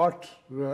8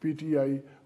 PTI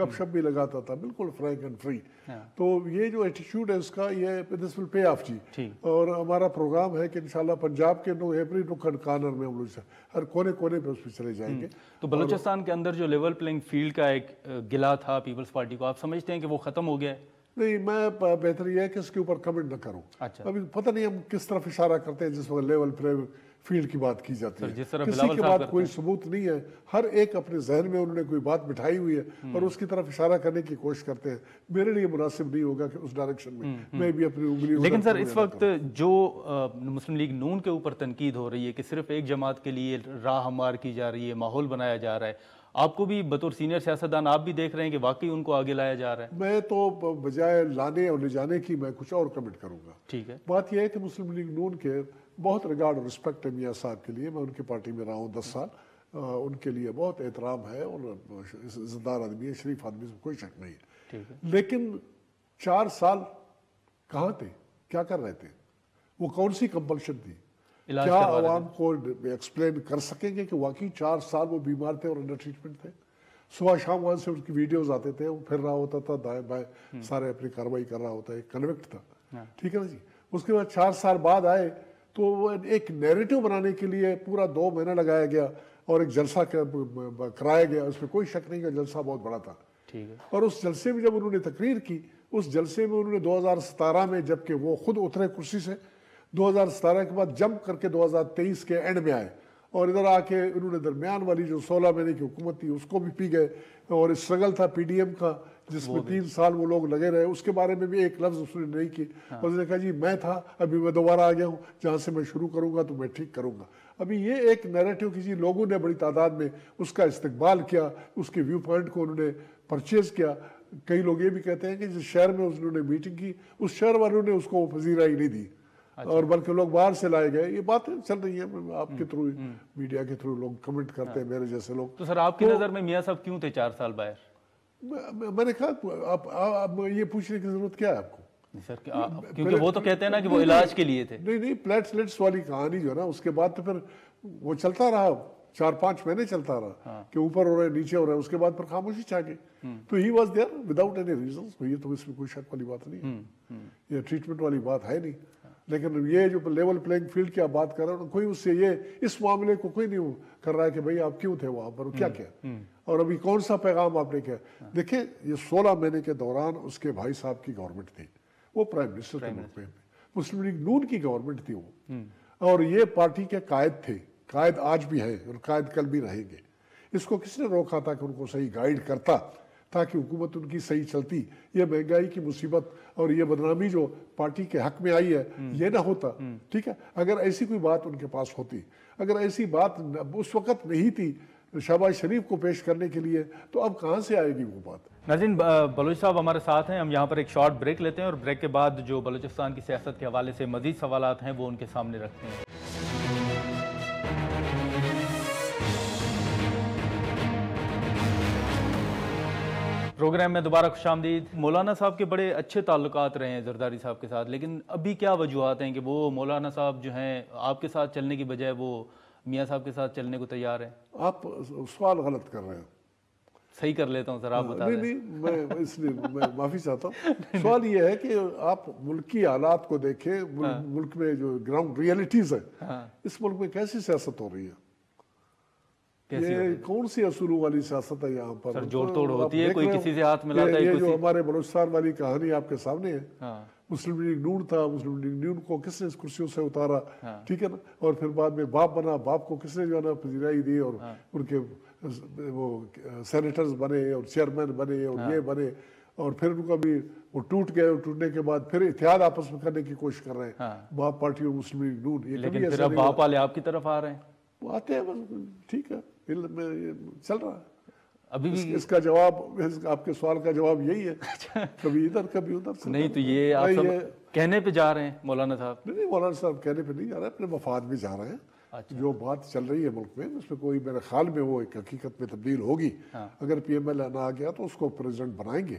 گپ شپ بھی لگاتا تھا، بالکل فرینک اینڈ فری. تو یہ جو ایٹیچیوڈ ہے اس کا، یہ دس ول پے آف جی. اور ہمارا پروگرام ہے کہ انشاءاللہ پنجاب کے ایوری نک اینڈ کارنر میں ہم لوگ ہر کونے کونے پہ اس پہ چلے جائیں گے. تو بلوچستان کے اندر جو لیول پلینگ فیلڈ کا ایک گلا تھا پیپلز پارٹی کو، آپ سمجھتے ہیں کہ وہ ختم ہو گیا ہے؟ نہیں، میں بہتر یہ ہے کہ اس کے اوپر کمنٹ نہ کروں. ابھی پتہ نہیں ہم کس طرف اشارہ کرتے ہیں جس وقت لیول پلینگ فیلڈ کی بات کی جاتی ہے. کسی کے بعد کوئی ثبوت نہیں ہے، ہر ایک اپنے ذہن میں انہوں نے کوئی بات بٹھائی ہوئی ہے اور اس کی طرف اشارہ کرنے کی کوشش کرتے ہیں. میرے لیے مناسب نہیں ہوگا کہ اس ڈائریکشن میں بھی اپنی انگلی. لیکن سر اس وقت جو مسلم لیگ نون کے اوپر تنقید ہو رہی ہے کہ صرف ایک جماعت کے لیے راہ ہموار کی جا رہی ہے، ماحول بنایا جا رہا ہے، آپ کو بھی بطور سینئر سیاستدان آپ بھی دیکھ رہے ہیں کہ واقعی ان کو آگے لایا جا رہا ہے؟ میں تو بجائے لانے اور لے جانے کی میں کچھ اور کمنٹ کروں گا. ٹھیک ہے. بات یہ ہے کہ مسلم لیگ نون کے بہت ریگارڈ اور رسپیکٹ ہے میاں صاحب کے لیے. میں ان کی پارٹی میں رہا ہوں 10 سال. ان کے لیے بہت احترام ہے اور عزتدار آدمی ہے، شریف آدمی، سے کوئی شک نہیں ہے. لیکن 4 سال کہاں تھے؟ کیا کر رہے تھے؟ وہ کون سی کمپلشن تھی؟ کیا عوام کو ایکسپلین کر سکیں گے کہ واقعی 4 سال وہ بیمار تھے اور انڈر ٹریٹمنٹ تھے؟ صبح شام وہاں سے ان کی ویڈیوز آتے تھے، وہ پھر رہا ہوتا تھا دائیں بائیں، سارے اپنی کارروائی کر رہا ہوتا ہے، کنوکٹ تھا. ٹھیک ہے نا جی. اس کے بعد 4 سال بعد آئے تو وہ ایک نیریٹو بنانے کے لیے پورا 2 مہینہ لگایا گیا اور ایک جلسہ کرایا گیا. اس میں کوئی شک نہیں کہ جلسہ بہت بڑا تھا. اور اس جلسے میں جب انہوں نے تقریر کی، اس جلسے میں انہوں نے 2017 میں، جبکہ وہ خود اترے کرسی سے، 2017 کے بعد جمپ کر کے 2023 کے اینڈ میں آئے اور ادھر آ کے انہوں نے درمیان والی جو 16 مہینے کی حکومت تھی اس کو بھی پی گئے. اور اسٹرگل تھا پی ڈی ایم کا جس میں 3 سال وہ لوگ لگے رہے، اس کے بارے میں بھی ایک لفظ اس نے نہیں کی. اس نے کہا جی میں تھا، ابھی میں دوبارہ آ گیا ہوں، جہاں سے میں شروع کروں گا تو میں ٹھیک کروں گا. ابھی یہ ایک نیریٹو کسی لوگوں نے بڑی تعداد میں اس کا استقبال کیا، اس کے ویو پوائنٹ کو انہوں نے پرچیز کیا. کئی لوگ یہ بھی کہتے ہیں کہ جس شہر میں انہوں نے میٹنگ کی اس شہر والوں نے اس کو پذیرائی نہیں دی اور بلکہ لوگ باہر سے لائے گئے. یہ باتیں چل رہی ہیں آپ کے تھرو، میڈیا کے تھرو لوگ کمنٹ کرتے ہیں میرے جیسے لوگ. تو سر آپ کی نظر میں میاں صاحب کیوں تھے 4 سال باہر؟ میں نے کہا اب یہ پوچھنے کی ضرورت کیا ہے آپ کو؟ سر کیونکہ وہ تو کہتے ہیں نا کہ وہ علاج کے لیے تھے. نہیں، پلیٹلیٹس والی کہانی جو ہے نا، اس کے بعد تو پھر وہ چلتا رہا 4-5 مہینے چلتا رہا کہ اوپر ہو رہے نیچے ہو رہے. اس کے بعد پھر خاموشی چھا گئی. تو he was there without any reasons. یہ تو اس میں کوئی شک والی بات نہیں ہے، یہ ٹریٹمنٹ والی بات ہے نہیں. لیکن یہ جو لیول پلینگ فیلڈ کی آپ بات کر رہے ہیں، کوئی اس سے یہ اس معاملے کو کوئی نہیں کر رہا ہے کہ بھئی آپ کیوں تھے وہاں پر، کیا کیا اور ابھی کون سا پیغام آپ نے کیا. دیکھیں یہ 16 مہینے کے دوران اس کے بھائی صاحب کی گورنمنٹ تھی، وہ پرائم منسٹر تھے ملک میں، مسلم لیگ نون کی گورنمنٹ تھی وہ، اور یہ پارٹی کے قائد تھے. قائد آج بھی ہیں اور قائد کل بھی رہیں گے. اس کو کس نے روکا تھا کہ ان کو صحیح گائیڈ کرتا تاکہ حکومت ان کی صحیح چلتی؟ یہ مہنگائی کی مصیبت اور یہ بدنامی جو پارٹی کے حق میں آئی ہے یہ نہ ہوتا. ٹھیک ہے، اگر ایسی کوئی بات ان کے پاس ہوتی، اگر ایسی بات اس وقت نہیں تھی شہباز شریف کو پیش کرنے کے لیے، تو اب کہاں سے آئے گی وہ بات؟ ناظرین، بلوچ صاحب ہمارے ساتھ ہیں. ہم یہاں پر ایک شارٹ بریک لیتے ہیں اور بریک کے بعد جو بلوچستان کی سیاست کے حوالے سے مزید سوالات ہیں وہ ان کے سامنے رکھتے ہیں. پروگرام میں دوبارہ خوش آمدید. مولانا صاحب کے بڑے اچھے تعلقات رہے ہیں زرداری صاحب کے ساتھ، لیکن ابھی کیا وجوہات ہیں کہ وہ مولانا صاحب جو ہیں آپ کے ساتھ چلنے کی بجائے وہ میاں صاحب کے ساتھ چلنے کو تیار ہیں؟ آپ سوال غلط کر رہے ہیں. صحیح کر لیتا ہوں سر، آپ بتا دیں. نہیں، میں اس لیے میں معافی چاہتا ہوں. سوال یہ ہے کہ آپ ملکی حالات کو دیکھیں، ملک میں جو گراؤنڈ ریئلٹیز ہیں، اس ملک میں کیسی سیاست ہو رہی ہے. یہ کون سی اصولوں والی سیاست ہے یہاں پر؟ سر جوڑ توڑ ہوتی ہے، کوئی کسی سے ہاتھ ملاتا ہے. یہ جو ہمارے بلوچستان والی کہانی آپ کے سامنے ہے، مسلم لیگ نون تھا، مسلم لیگ نون کو کس نے اس کرسیوں سے اتارا، ٹھیک ہے نا، اور پھر بعد میں باپ بنا، باپ کو کس نے جو ہے نا پذیرائی دی اور ان کے وہ سینیٹرز بنے اور چیئرمین بنے اور یہ بنے، اور پھر ان کا بھی وہ ٹوٹ گئے اور ٹوٹنے کے بعد پھر اتحاد آپس میں کرنے کی کوشش کر رہے ہیں باپ پارٹی اور مسلم لیگ نون. لیکن پھر اب باپ والے آپ کی طرف آ رہے ہیں. وہ آتے ہیں بس، ٹھیک ہے، چل رہا ہے. ابھی بھی اس کا جواب، آپ کے سوال کا جواب یہی ہے، کبھی ادھر کبھی ادھر. نہیں تو یہ آپ سب کہنے پہ جا رہے ہیں مولانا صاحب؟ نہیں، مولانا صاحب کہنے پہ نہیں جا رہے، اپنے مفاد میں جا رہے ہیں. جو بات چل رہی ہے ملک میں اس میں کوئی میرے خیال میں وہ ایک حقیقت میں تبدیل ہوگی. اگر پی ایم ایل نہ آ گیا تو اس کو پریزیڈنٹ بنائیں گے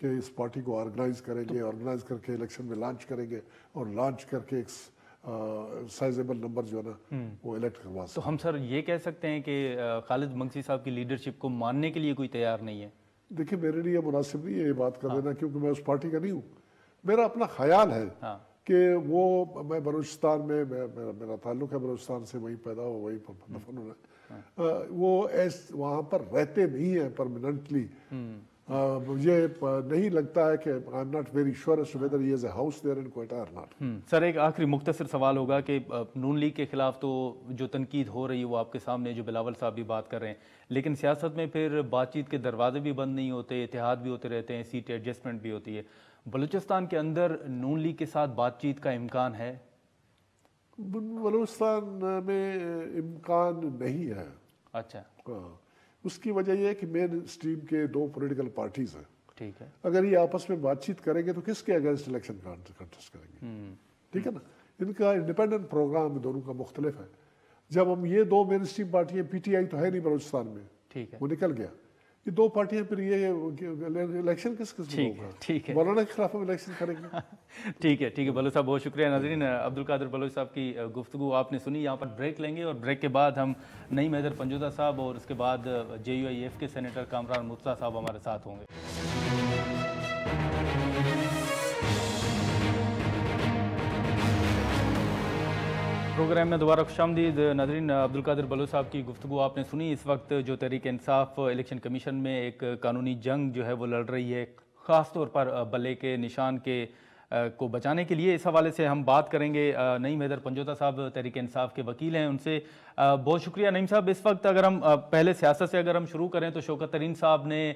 کہ اس پارٹی کو آرگنائز کریں گے, آرگنائز کر کے الیکشن میں لانچ کریں گے, اور لانچ کر کے ایک سائزیبل نمبر جو ہے نا وہ الیکٹ کروا سکتے. تو ہم سر یہ کہہ سکتے ہیں کہ خالد منگسی صاحب کی لیڈرشپ کو ماننے کے لیے کوئی تیار نہیں ہے؟ دیکھیں میرے لیے مناسب نہیں ہے یہ بات کر دینا, کیونکہ میں اس پارٹی کا نہیں ہوں. میرا اپنا خیال ہے کہ وہ, میں بلوچستان میں, میرا تعلق ہے بلوچستان سے, وہیں پیدا ہوا, وہیں پر دفن ہونا, وہ وہاں پر رہتے نہیں ہیں پرماننٹلی. مجھے نہیں لگتا ہے کہ I am not very sure as to whether he has a house there in Quetta اور ناٹ. سر ایک آخری مختصر سوال ہوگا کہ نون لیگ کے خلاف تو جو تنقید ہو رہی ہے وہ آپ کے سامنے, جو بلاول صاحب بھی بات کر رہے ہیں, لیکن سیاست میں پھر بات چیت کے دروازے بھی بند نہیں ہوتے, اتحاد بھی ہوتے رہتے ہیں, سیٹ ایڈجسٹمنٹ بھی ہوتی ہے. بلوچستان کے اندر نون لیگ کے ساتھ بات چیت کا امکان ہے؟ بلوچستان میں امکان نہیں ہے. اچھا. اس کی وجہ یہ ہے کہ مین اسٹریم کے دو پولیٹیکل پارٹیز ہیں. ٹھیک ہے. اگر یہ آپس میں بات چیت کریں گے تو کس کے اگینسٹ الیکشن کنٹیسٹ کریں گے؟ ٹھیک ہے نا. ان کا انڈیپینڈنٹ پروگرام دونوں کا مختلف ہے. جب ہم یہ دو مین اسٹریم پارٹیاں, پی ٹی آئی تو ہے نہیں بلوچستان میں, ٹھیک ہے, وہ نکل گیا, یہ دو پارٹیاں, پھر یہ الیکشن کس میں ہوگا؟ مولانا کے خلاف ہم الیکشن کریں گے. ٹھیک ہے, ٹھیک ہے بلوچ صاحب, بہت شکریہ. ناظرین, عبدالقادر بلوچ صاحب کی گفتگو آپ نے سنی. یہاں پر بریک لیں گے اور بریک کے بعد ہم نعیم حیدر پنجوتا صاحب اور اس کے بعد JUIF کے سینیٹر کامران مرتضیٰ صاحب ہمارے ساتھ ہوں گے. پروگرام میں دوبارہ خوش آمدید. ناظرین, عبدالقادر بلوچ صاحب کی گفتگو آپ نے سنی. اس وقت جو تحریک انصاف الیکشن کمیشن میں ایک قانونی جنگ جو ہے وہ لڑ رہی ہے, خاص طور پر بلے کے نشان کو بچانے کے لیے. اس حوالے سے ہم بات کریں گے. نعیم حیدر پنجوتا صاحب تحریک انصاف کے وکیل ہیں, ان سے بہت شکریہ. نعیم صاحب, اس وقت اگر ہم پہلے سیاست سے اگر ہم شروع کریں تو شوکت ترین صاحب نے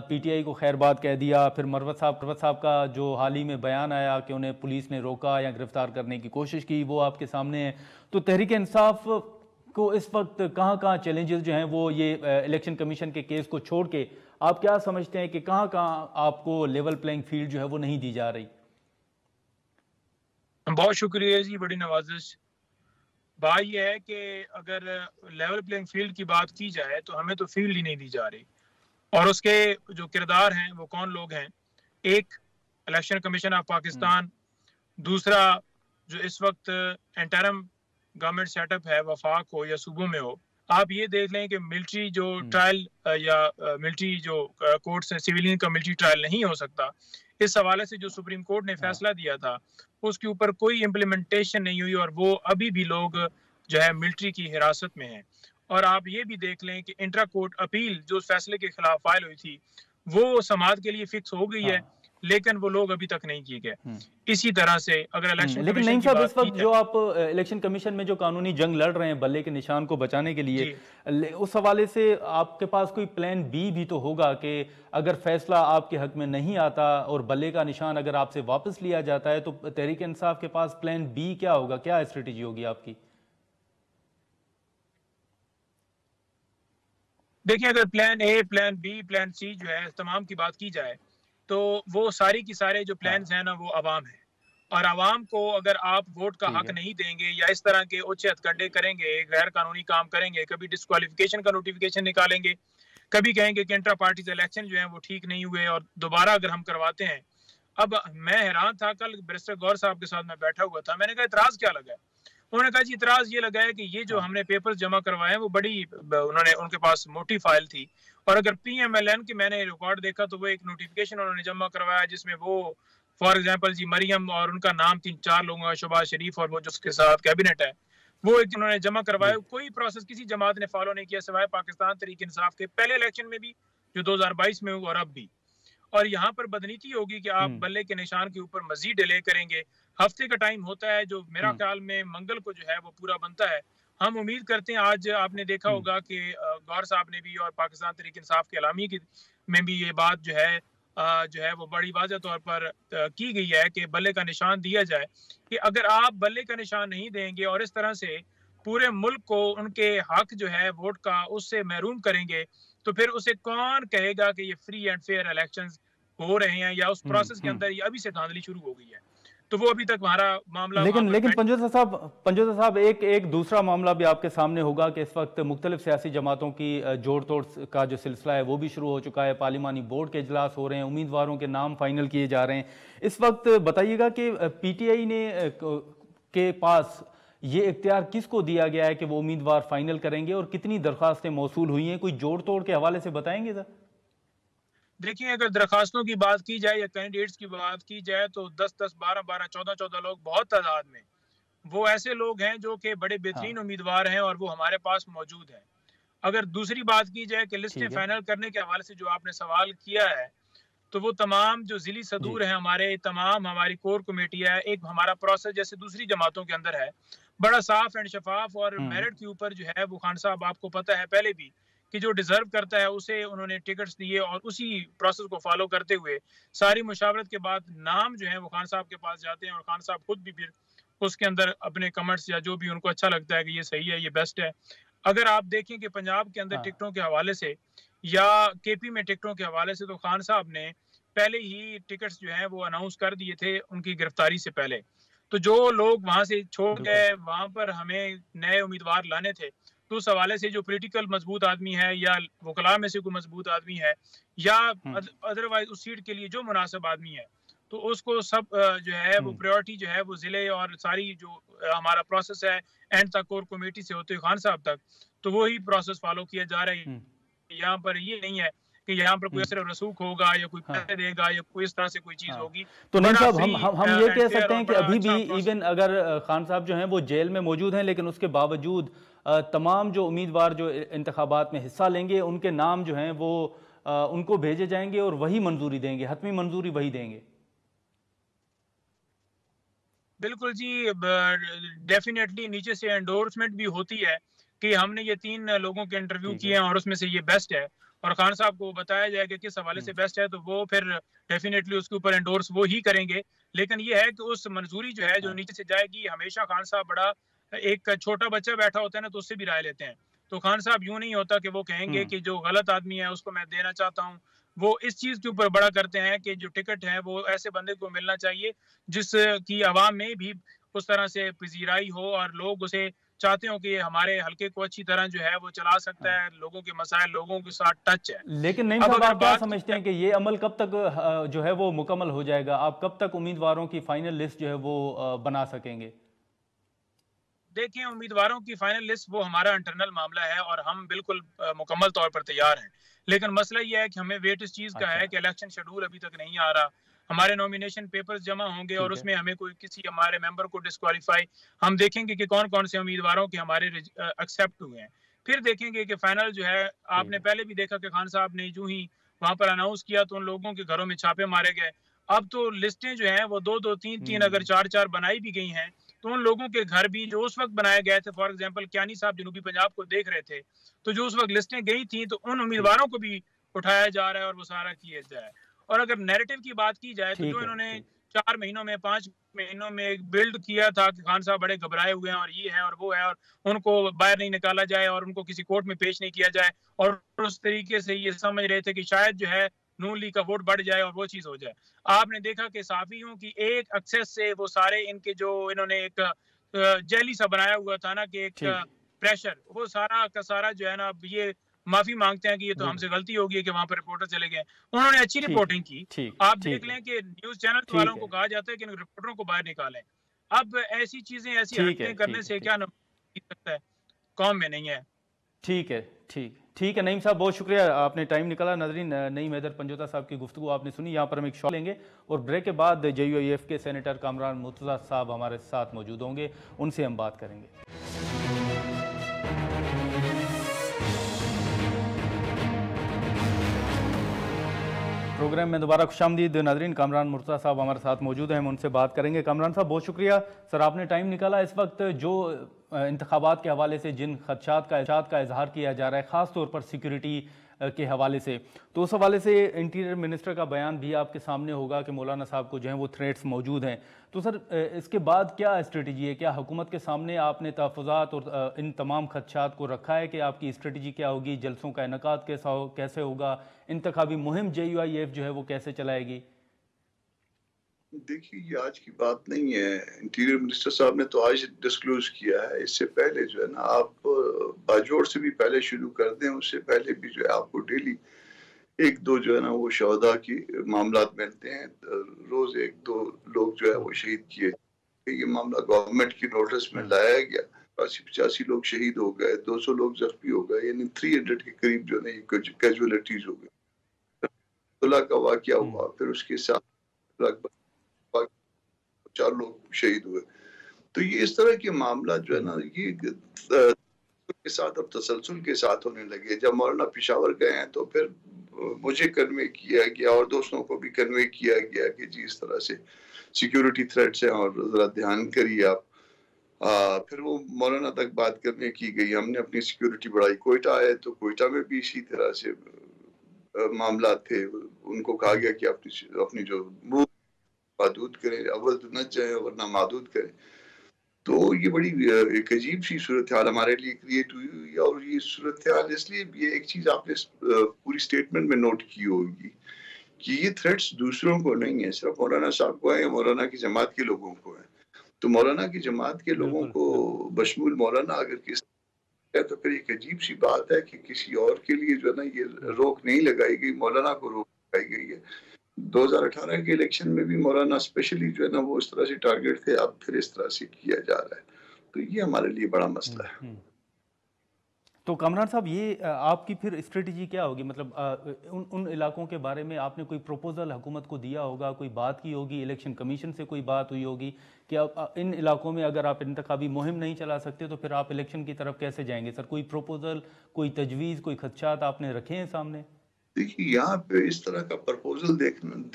پی ٹی آئی کو خیر بات کہہ دیا. پھر مروت صاحب کا جو حال ہی میں بیان آیا کہ انہیں پولیس نے روکا یا گرفتار کرنے کی کوشش کی, وہ آپ کے سامنے ہے. تو تحریک انصاف کو اس وقت کہاں چیلنجز جو ہیں وہ یہ الیکشن کمیشن کے کیس کو چھوڑ کے آپ کیا سمجھتے ہیں کہ کہاں آپ کو لیول پلینگ فیلڈ جو ہے وہ نہیں دی جا رہی؟ بہت شکریہ جی, بڑی نوازش. بات یہ ہے کہ اگر لیول پلینگ فیلڈ کی بات کی جائے تو ہمیں تو فیلڈ ہی نہیں دی جا رہی, اور اس کے جو کردار ہیں وہ کون لوگ ہیں. ایک الیکشن کمیشن آف پاکستان, دوسرا جو اس وقت انٹرم گورنمنٹ سیٹ اپ ہے, وفاق ہو یا صوبوں میں ہو. آپ یہ دیکھ لیں کہ ملٹری جو ٹرائل یا ملٹری جو کورٹس ہیں, سیویلین کا ملٹری ٹرائل نہیں ہو سکتا. اس حوالے سے جو سپریم کورٹ نے فیصلہ دیا تھا اس کے اوپر کوئی امپلیمنٹیشن نہیں ہوئی, اور وہ ابھی بھی لوگ جو ہے ملٹری کی حراست میں ہیں. اور آپ یہ بھی دیکھ لیں کہ انٹرا کورٹ اپیل جو فیصلے کے خلاف فائل ہوئی تھی وہ سماعت کے لیے فکس ہو گئی ہے, لیکن وہ لوگ ابھی تک نہیں کیے گئے. اسی طرح سے اگر الیکشن لیکن نہیں صاحب, اس وقت جو آپ الیکشن کمیشن میں جو قانونی جنگ لڑ رہے ہیں بلے کے نشان کو بچانے کے لیے, اس حوالے سے آپ کے پاس کوئی پلان بی بھی تو ہوگا کہ اگر فیصلہ آپ کے حق میں نہیں آتا اور بلے کا نشان اگر آپ سے واپس لیا جاتا ہے تو تحریک انصاف کے پاس پلان بی کیا ہوگا, کیا اسٹریٹجی ہوگی آپ کی؟ دیکھیں, اگر plan a, plan be, plan سی جو ہے تمام کی بات کی جائے تو وہ ساری کی سارے جو پلانز ہیں نا وہ عوام ہیں, اور عوام کو اگر آپ ووٹ کا حق نہیں دیں گے یا اس طرح کے اوچھے ہتھکنڈے کریں گے, غیر قانونی کام کریں گے, کبھی ڈسکوالیفیکیشن کا نوٹیفیکیشن نکالیں گے, کبھی کہیں گے کہ انٹرا پارٹیز الیکشن جو ہیں وہ ٹھیک نہیں ہوئے اور دوبارہ اگر ہم کرواتے ہیں. اب میں حیران تھا, کل بیرسٹر گور صاحب کے ساتھ میں بیٹھا ہوا تھا, میں نے کہا اعتراض کیا لگا ہے؟ انہوں نے کہا جی اعتراض یہ لگا ہے کہ یہ جو ہم نے پیپرز جمع کروائے ہیں وہ بڑی ان کے پاس موٹی فائل تھی, اور اگر پی ایم ایل این کے میں نے ریکارڈ دیکھا تو وہ ایک نوٹیفیکیشن انہوں نے جمع کروایا جس میں وہ فار ایگزامپل جی مریم اور ان کا نام 3-4 لوگوں کا, شہباز شریف اور وہ جو اس کے ساتھ کیبنٹ ہے, وہ ایک انہوں نے جمع کروایا. کوئی پروسیس کسی جماعت نے فالو نہیں کیا سوائے پاکستان تحریک انصاف کے پہلے الیکشن میں بھی جو 2022 میں ہوا اور اب بھی. اور یہاں پر بدنیتی ہوگی کہ آپ بلے کے نشان کے اوپر مزید ڈیلے کریں گے. ہفتے کا ٹائم ہوتا ہے جو میرا خیال میں منگل کو جو ہے وہ پورا بنتا ہے. ہم امید کرتے ہیں, آج آپ نے دیکھا ہوگا کہ گور صاحب نے بھی اور پاکستان تحریک انصاف کے اعلامیے میں بھی یہ بات جو ہے وہ بڑی واضح طور پر کی گئی ہے کہ بلے کا نشان دیا جائے, کہ اگر آپ بلے کا نشان نہیں دیں گے اور اس طرح سے پورے ملک کو ان کے حق جو ہے ووٹ کا اس سے محروم کریں گے تو پھر اسے کون کہے گا کہ یہ فری اینڈ فیئر الیکشنز ہو رہے ہیں, یا اس پروسیس کے اندر یہ ابھی سے دھاندلی شروع ہو گئی ہے. تو وہ ابھی تک ہمارا معاملہ لیکن پنجوتا صاحب ایک دوسرا معاملہ بھی آپ کے سامنے ہوگا کہ اس وقت مختلف سیاسی جماعتوں کی جوڑ توڑ کا جو سلسلہ ہے وہ بھی شروع ہو چکا ہے، پارلیمانی بورڈ کے اجلاس ہو رہے ہیں، امیدواروں کے نام فائنل کیے جا رہے ہیں۔ اس وقت بتائیے گا کہ پی ٹی آئی نے کے پاس یہ اختیار کس کو دیا گیا ہے کہ وہ امیدوار فائنل کریں گے، اور کتنی درخواستیں موصول ہوئی ہیں؟ کوئی جوڑ توڑ کے حوالے سے بتائیں گے سر؟ دیکھیں، اگر درخواستوں کی بات کی جائے یا کینڈیڈیٹس کی بات کی جائے تو 10 12 12 14 لوگ بہت تعداد میں وہ ایسے لوگ ہیں جو کہ بڑے بہترین امیدوار ہیں اور وہ ہمارے پاس موجود ہیں۔ اگر دوسری بات کی جائے کہ لسٹیں فائنل کرنے کے حوالے سے جو آپ نے سوال کیا ہے، تو وہ تمام جو ضلعی صدور ہیں ہمارے، تمام ہماری کور کمیٹی ہے، ایک ہمارا پروسیس جیسے دوسری جماعتوں کے اندر ہے، بڑا صاف اینڈ شفاف، اور میرٹ کے اوپر جو ہے وہ خان صاحب آپ کو پتہ ہے پہلے بھی کہ جو ڈیزرو کرتا ہے اسے انہوں نے ٹکٹس دیے، اور اسی پروسیس کو فالو کرتے ہوئے ساری مشاورت کے بعد نام جو ہیں وہ خان صاحب کے پاس جاتے ہیں، اور خان صاحب خود بھی پھر اس کے اندر اپنے کمنٹس یا جو بھی ان کو اچھا لگتا ہے کہ یہ صحیح ہے، یہ بیسٹ ہے۔ اگر آپ دیکھیں کہ پنجاب کے اندر ٹکٹوں کے حوالے سے یا کے پی میں ٹکٹوں کے حوالے سے، تو خان صاحب نے پہلے ہی ٹکٹس جو ہیں وہ اناؤنس کر دیے تھے ان کی گرفتاری سے پہلے۔ تو جو لوگ وہاں سے چھوڑ گئے، وہاں پر ہمیں نئے امیدوار لانے تھے، تو اس حوالے سے جو پولیٹیکل مضبوط آدمی ہے یا وکلاء میں سے کوئی مضبوط آدمی ہے یا ادروائز اس سیٹ کے لیے جو مناسب آدمی ہے، تو اس کو سب جو ہے وہ پریورٹی جو ہے وہ ضلع اور ساری جو ہمارا پروسیس ہے اینڈ تک کور کمیٹی سے ہوتے خان صاحب تک، تو وہی پروسیس فالو کیا جا رہا ہے۔ یہاں پر یہ نہیں ہے کہ یہاں پر کوئی اثر رسوخ ہوگا یا کوئی پیسے دے گا یا کوئی اس طرح سے کوئی چیز ہوگی۔ تو نہیں صاحب، ہم یہ کہہ سکتے ہیں کہ ابھی بھی ایون اگر خان صاحب جو ہیں وہ جیل میں موجود ہیں، لیکن اس کے باوجود تمام جو امیدوار جو انتخابات میں حصہ لیں گے ان کے نام جو ہیں وہ ان کو بھیجے جائیں گے اور وہی منظوری دیں گے، حتمی منظوری وہی دیں گے۔ بالکل جی، ڈیفینیٹلی نیچے سے انڈورسمنٹ بھی ہوتی ہے کہ ہم نے یہ 3 لوگوں کے انٹرویو کیے ہیں اور اس میں سے یہ بیسٹ ہے، اور خان صاحب کو بتایا جائے کہ کس حوالے سے بیسٹ ہے، تو وہ پھر ڈیفینیٹلی اس کے اوپر انڈورس وہ ہی کریں گے۔ لیکن یہ ہے کہ اس منظوری جو ہے جو نیچے سے جائے گی، ہمیشہ خان صاحب بڑا ایک چھوٹا بچہ بیٹھا ہوتا ہے نا، تو اس سے بھی رائے لیتے ہیں۔ تو خان صاحب یوں نہیں ہوتا کہ وہ کہیں گے کہ جو غلط آدمی ہے اس کو میں دینا چاہتا ہوں، وہ اس چیز کے اوپر بڑا کرتے ہیں کہ جو ٹکٹ ہے وہ ایسے بندے کو ملنا چاہیے جس کی عوام میں بھی اس طرح سے پذیرائی ہو اور لوگ اسے چاہتے ہوں کہ ہمارے حلقے کو اچھی طرح جو ہے وہ چلا سکتا ہے، لوگوں کے مسائل لوگوں کے ساتھ ٹچ ہے۔ لیکن نہیں صاحب، آپ کیا سمجھتے ہیں کہ یہ عمل کب تک جو ہے وہ مکمل ہو جائے گا؟ آپ کب تک امیدواروں کی فائنل لسٹ جو ہے وہ بنا سکیں گے؟ دیکھیں، امیدواروں کی فائنل لسٹ وہ ہمارا انٹرنل معاملہ ہے اور ہم بالکل مکمل طور پر تیار ہیں، لیکن مسئلہ یہ ہے کہ ہمیں ویٹ اس چیز کا ہے کہ الیکشن شیڈول ابھی تک نہیں آ رہا، ہمارے نومینیشن پیپرز جمع ہوں گے اور اس میں ہمیں کوئی کسی ہمارے ممبر کو ڈسکوالیفائی، ہم دیکھیں گے کہ کون کون سے امیدواروں کے ہمارے ایکسیپٹ ہوئے ہیں، پھر دیکھیں گے کہ فائنل جو ہے، آپ نے پہلے بھی دیکھا کہ خان صاحب نے جو ہی وہاں پر اناؤنس کیا تو ان لوگوں کے گھروں میں چھاپے مارے گئے۔ اب تو لسٹیں جو ہیں وہ 2 2 3 3 اگر 4 4 بنائی بھی گئی ہیں، تو ان لوگوں کے گھر بھی جو اس وقت بنائے گئے تھے، فار ایگزامپل کیانی صاحب جنوبی پنجاب کو دیکھ رہے تھے، تو جو اس وقت لسٹیں گئی تھیں تو ان امیدواروں کو بھی اٹھایا جا رہا ہے اور وہ سارا کیا جائے۔ اور اگر نیریٹو کی بات کی جائے تو جو انہوں نے 4 مہینوں میں 5 مہینوں میں بلڈ کیا تھا کہ خان صاحب بڑے گھبرائے ہوئے ہیں اور یہ ہے اور وہ ہے اور ان کو باہر نہیں نکالا جائے اور ان کو کسی کورٹ میں پیش نہیں کیا جائے، اور اس طریقے سے یہ سمجھ رہے تھے کہ شاید جو ہے نون لیگ کا ووٹ بڑھ جائے اور وہ چیز ہو جائے، آپ نے دیکھا کہ صحافیوں کی ایک ایکسس سے وہ سارے ان کے جو انہوں نے ایک جیلی سا بنایا ہوا تھا نا کہ ایک پریشر، وہ سارا کا سارا جو ہے نا، یہ معافی مانگتے ہیں کہ یہ تو ہم سے غلطی ہوگی کہ وہاں پر رپورٹر چلے گئے، انہوں نے اچھی رپورٹنگ کی۔ آپ دیکھ لیں کہ نیوز چینل والوں کو کہا جاتا ہے کہ رپورٹروں کو باہر نکالیں، اب ایسی چیزیں ایسی حرکتیں کرنے سے کیا سکتا ہے، قوم میں نہیں ہے۔ ٹھیک ہے نعیم صاحب، بہت شکریہ، آپ نے ٹائم نکالا۔ ناظرین، نعیم حیدر پنجوتا صاحب کی گفتگو آپ نے سنی، یہاں پر ہم ایک شاٹ لیں گے اور بریک کے بعد جے یو آئی ایف کے سینیٹر کامران مرتضیٰ صاحب ہمارے ساتھ موجود ہوں گے، ان سے ہم بات کریں گے۔ پروگرام میں دوبارہ خوش آمدید ناظرین، کامران مرتضیٰ صاحب ہمارے ساتھ موجود ہیں، ہم ان سے بات کریں گے۔ کامران صاحب بہت شکریہ سر، آپ نے ٹائم نکالا۔ اس وقت جو انتخابات کے حوالے سے جن خدشات کا اظہار کیا جا رہا ہے، خاص طور پر سیکیورٹی کے حوالے سے، تو اس حوالے سے انٹیریئر منسٹر کا بیان بھی آپ کے سامنے ہوگا کہ مولانا صاحب کو جو ہیں وہ تھریٹس موجود ہیں، تو سر اس کے بعد کیا اسٹریٹجی ہے؟ کیا حکومت کے سامنے آپ نے تحفظات اور ان تمام خدشات کو رکھا ہے کہ آپ کی اسٹریٹجی کیا ہوگی؟ جلسوں کا انعقاد کیسے ہوگا؟ انتخابی مہم جے یو آئی ایف جو ہے وہ کیسے چلائے گی؟ دیکھیے یہ آج کی بات نہیں ہے، انٹیریئر منسٹر صاحب نے تو آج ڈسکلوز کیا ہے، اس سے پہلے جو ہے نا آپ باجوڑ سے بھی پہلے شروع کر دیں، اس سے پہلے بھی جو ہے آپ کو ڈیلی ایک دو جو ہے نا وہ شہداء کی معاملات ملتے ہیں، روز ایک دو لوگ جو ہے وہ شہید کیے، یہ معاملہ گورنمنٹ کی نوٹس میں لایا گیا، 85 لوگ شہید ہو گئے، 200 لوگ زخمی ہو گئے، یعنی 300 کے قریب جو ہے کیجولیٹیز ہو گئے، اللہ کا واقعہ ہوا، پھر اس کے ساتھ لگ بھگ 4 لوگ شہید ہوئے. تو یہ اس طرح کے معاملات جو ہے نا یہ کے ساتھ اب تسلسل کے ساتھ ہونے لگے. جب مولانا پشاور گئے ہیں تو پھر مجھے کنوے کیا گیا اور دوستوں کو بھی کنوے کیا گیا کہ جی اس طرح سے سیکیورٹی تھریٹس ہیں اور ذرا دھیان کریے آپ. پھر وہ مولانا تک بات کرنے کی گئی، ہم نے اپنی سیکیورٹی بڑھائی. کوئٹہ آئے تو کوئٹہ میں بھی اسی طرح سے معاملات تھے، ان کو کہا گیا کہ اپنی جو محدود کریں، اول تو نہ جائیں ورنہ محدود کریں. تو یہ بڑی ایک عجیب سی صورتحال ہمارے لیے کریٹ ہوئی، اور یہ صورتحال اس لیے یہ ایک چیز آپ نے پوری سٹیٹمنٹ میں نوٹ کی ہوگی کہ یہ تھریٹس دوسروں کو نہیں ہے، صرف مولانا صاحب کو ہیں یا مولانا کی جماعت کے لوگوں کو ہیں. تو مولانا کی جماعت کے لوگوں کو بشمول مولانا اگر کس ہے تو پھر ایک عجیب سی بات ہے کہ کسی اور کے لیے جو ہے نا یہ روک نہیں لگائی گئی، مولانا کو روک لگائی گئی ہے. 2018 کے الیکشن میں بھی مولانا اسپیشلی جو ہے نا وہ اس طرح سے ٹارگٹ تھے، اب پھر اس طرح سے کیا جا رہا ہے. تو یہ ہمارے لیے بڑا مسئلہ ہے. تو کامران صاحب یہ آپ کی پھر اسٹریٹجی کیا ہوگی؟ مطلب ان علاقوں کے بارے میں آپ نے کوئی پروپوزل حکومت کو دیا ہوگا، کوئی بات کی ہوگی، الیکشن کمیشن سے کوئی بات ہوئی ہوگی کہ ان علاقوں میں اگر آپ انتخابی مہم نہیں چلا سکتے تو پھر آپ الیکشن کی طرف کیسے جائیں گے؟ سر کوئی پروپوزل، کوئی تجویز، کوئی خدشات آپ نے رکھے ہیں سامنے؟ دیکھیے یہاں پہ اس طرح کا پرپوزل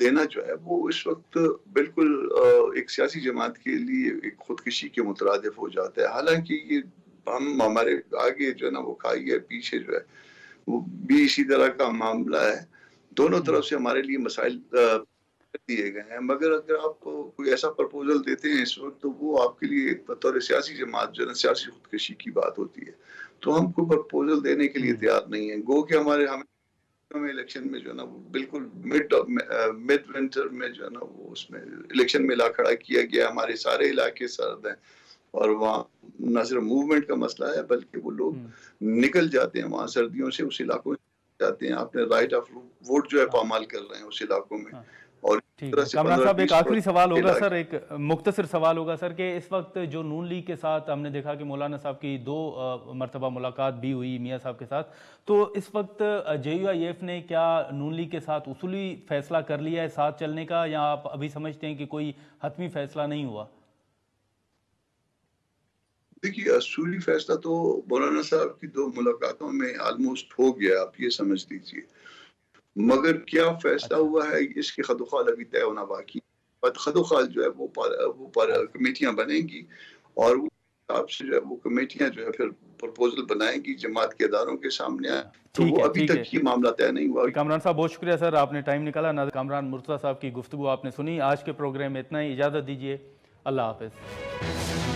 دینا جو ہے وہ اس وقت بالکل ایک سیاسی جماعت کے لیے ایک خودکشی کے مترادف ہو جاتا ہے. حالانکہ یہ ہمارے آگے جو ہے نا وہ کھائی ہے، پیچھے جو ہے وہ بھی اسی طرح کا معاملہ ہے. دونوں طرف سے ہمارے لیے مسائل دیے گئے ہیں، مگر اگر آپ کو کوئی ایسا پرپوزل دیتے ہیں اس وقت تو وہ آپ کے لیے بطور سیاسی جماعت جو ہے نا سیاسی خودکشی کی بات ہوتی ہے. تو ہم کو پرپوزل دینے کے لیے تیار نہیں ہیں. گو کہ ہمیں الیکشن میں جو ہے نا بالکل مڈ ونٹر میں جو ہے نا وہ اس میں الیکشن میں لا کھڑا کیا گیا. ہمارے سارے علاقے سرد ہیں اور وہاں نہ صرف موومنٹ کا مسئلہ ہے بلکہ وہ لوگ نکل جاتے ہیں وہاں سردیوں سے، اس علاقوں سے جاتے ہیں. آپ نے رائٹ آف ووٹ جو ہے پامال کر رہے ہیں اس علاقوں میں. اور کامران صاحب ایک آخری سوال ہوگا سر، ایک مختصر سوال ہوگا سر، کہ اس وقت جو نون لیگ کے ساتھ ہم نے دیکھا کہ مولانا صاحب کی 2 مرتبہ ملاقات بھی ہوئی میاں صاحب کے ساتھ، تو اس وقت JUIF نے کیا نون لیگ کے ساتھ اصولی فیصلہ کر لیا ہے ساتھ چلنے کا، یا آپ ابھی سمجھتے ہیں کہ کوئی حتمی فیصلہ نہیں ہوا؟ دیکھیے اصولی فیصلہ تو مولانا صاحب کی 2 ملاقاتوں میں آلموسٹ ہو گیا، آپ یہ سمجھ لیجیے. مگر کیا فیصلہ ہوا ہے اس کے خد و خال ابھی طے ہونا باقی. خد و خال جو ہے وہ کمیٹیاں بنیں گی اور وہ آپ سے جو ہے وہ کمیٹیاں جو ہے پھر پرپوزل بنائیں گی جماعت کے اداروں کے سامنے. تو وہ ابھی تک یہ معاملہ طے نہیں ہوا. کامران صاحب بہت شکریہ سر، آپ نے ٹائم نکالا. کامران مرتضیٰ صاحب کی گفتگو آپ نے سنی. آج کے پروگرام میں اتنا ہی، اجازت دیجیے. اللہ حافظ.